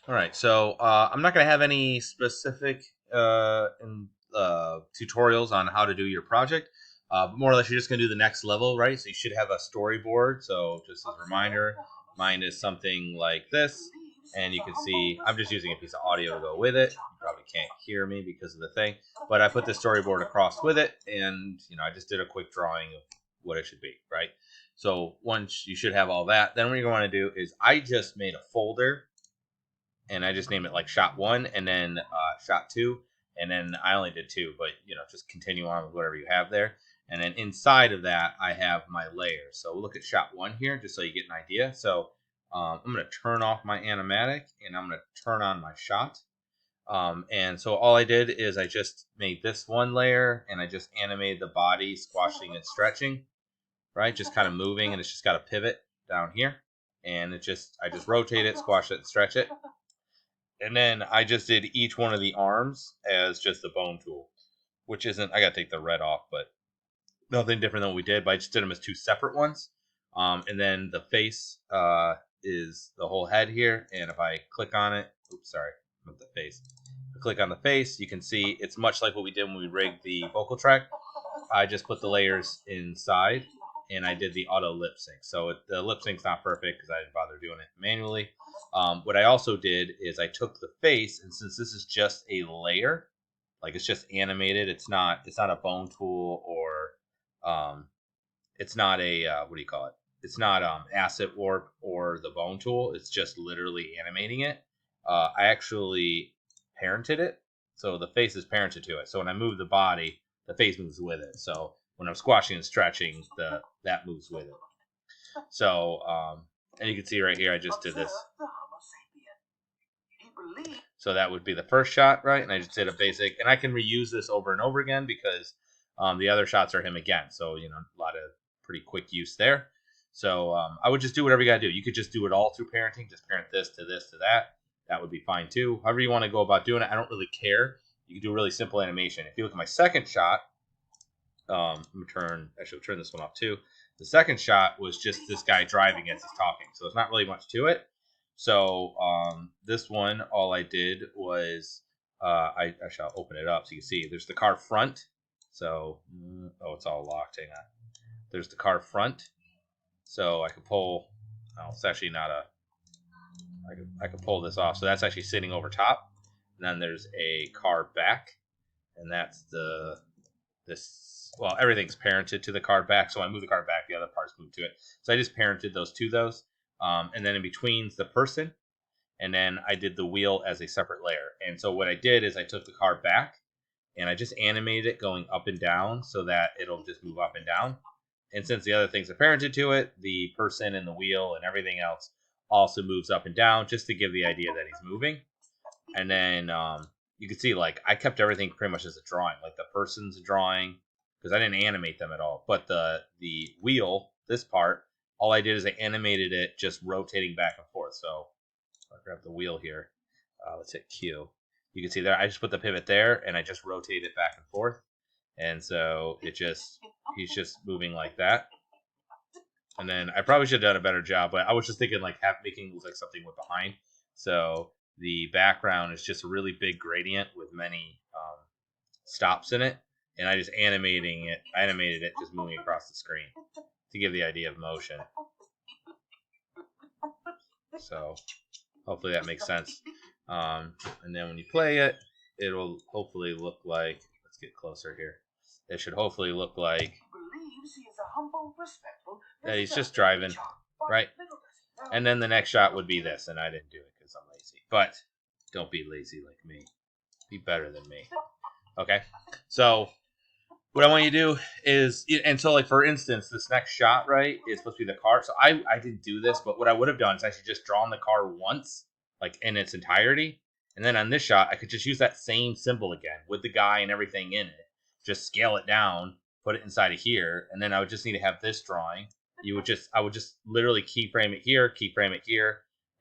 All right, so I'm not going to have any specific tutorials on how to do your project. But more or less, you're just going to do the next level, right? So you should have a storyboard. So just as a reminder, mine is something like this. And you can see I'm just using a piece of audio to go with it. You probably can't hear me because of the thing. But I put the storyboard across with it. And, I just did a quick drawing of what it should be, right? So once you should have all that, then what you're going to do is I just made a folder and I just named it like shot one and then shot two. And then I only did two, but just continue on with whatever you have there. And then inside of that, I have my layers. So we'll look at shot one here just so you get an idea. So I'm going to turn off my animatic and I'm going to turn on my shot. And so all I did is I just made this one layer and I just animated the body squashing and stretching, right? Just kind of moving, and it's just got a pivot down here. And I just rotate it, squash it, and stretch it. And then I just did each one of the arms as just the bone tool, which isn't, I got to take the red off, but nothing different than what we did, but I just did them as two separate ones. And then the face is the whole head here. And if I click on it, oops, sorry, not the face. If I click on the face, you can see it's much like what we did when we rigged the vocal track. I just put the layers inside and I did the auto lip sync. So the lip sync's not perfect because I didn't bother doing it manually. What I also did is I took the face, and since this is just a layer, like it's just animated, it's not a bone tool or it's not a what do you call it? It's not asset warp or the bone tool. It's just literally animating it. I actually parented it, so the face is parented to it. So when I move the body, the face moves with it. So when I'm squashing and stretching, that moves with it. So and you can see right here, I just did this. So that would be the first shot, right? And I just did a basic, and I can reuse this over and over again because the other shots are him again. So a lot of pretty quick use there. So I would just do whatever you gotta do. You could just do it all through parenting. Just parent this to this to that. That would be fine too. However you want to go about doing it, I don't really care. You can do a really simple animation. If you look at my second shot, I'm gonna turn this one off too. The second shot was just this guy driving as he's talking, so it's not really much to it. So this one, all I did was I shall open it up so you can see. There's the car front. So it's all locked. Hang on. There's the car front. So I could pull. Oh, it's actually not a. I could pull this off. So that's actually sitting over top. And then there's a car back, and that's this. Well, everything's parented to the car back. So when I move the car back, the other parts move to it. So I just parented those to those. And then in between's the person, and then I did the wheel as a separate layer. And so what I did is I took the car back and I just animated it going up and down so that it'll just move up and down. And since the other things are parented to it, the person and the wheel and everything else also moves up and down just to give the idea that he's moving. And then you can see, like, I kept everything pretty much as a drawing. Like the person's drawing, because I didn't animate them at all. But the wheel, this part, all I did is I animated it just rotating back and forth. So I'll grab the wheel here. Let's hit Q. You can see there, I just put the pivot there and I just rotate it back and forth. And so he's just moving like that. And then I probably should have done a better job, but I was just thinking like making it look like something went behind. So the background is just a really big gradient with many stops in it. And I just animated it just moving across the screen to give the idea of motion. So hopefully that makes sense. And then when you play it, it'll hopefully look like, let's get closer here. It should hopefully look like that he's just driving, right? And then the next shot would be this, and I didn't do it because I'm lazy. But don't be lazy like me. Be better than me. Okay? So what I want you to do is, and so like for instance, this next shot, right, is supposed to be the car. So I didn't do this, but what I would have done is actually just drawn the car once, like in its entirety. And then on this shot, I could just use that same symbol again with the guy and everything in it. Just scale it down, put it inside of here, and then I would just need to have this drawing. I would just literally keyframe it here,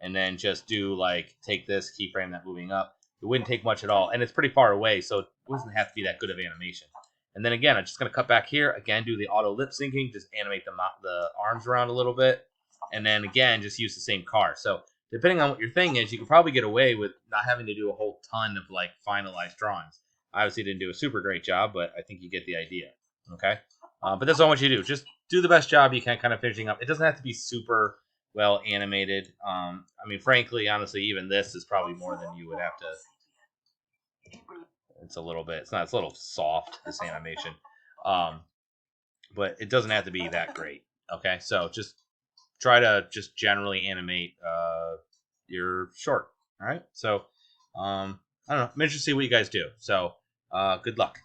and then just do like, take this, keyframe that moving up. It wouldn't take much at all, and it's pretty far away, so it doesn't have to be that good of animation. And then again, I'm just going to cut back here. Again, do the auto lip syncing. Just animate the arms around a little bit. And then again, just use the same car. So depending on what your thing is, you can probably get away with not having to do a whole ton of like finalized drawings. I obviously didn't do a super great job, but I think you get the idea. Okay, but that's all I want you to do. Just do the best job you can, kind of finishing up. It doesn't have to be super well animated. I mean, frankly, honestly, even this is probably more than you would have to. It's a little bit. It's not. It's a little soft, this animation, but it doesn't have to be that great. Okay, so just try to just generally animate your short. All right. So I don't know. I'm interested to see what you guys do. So good luck.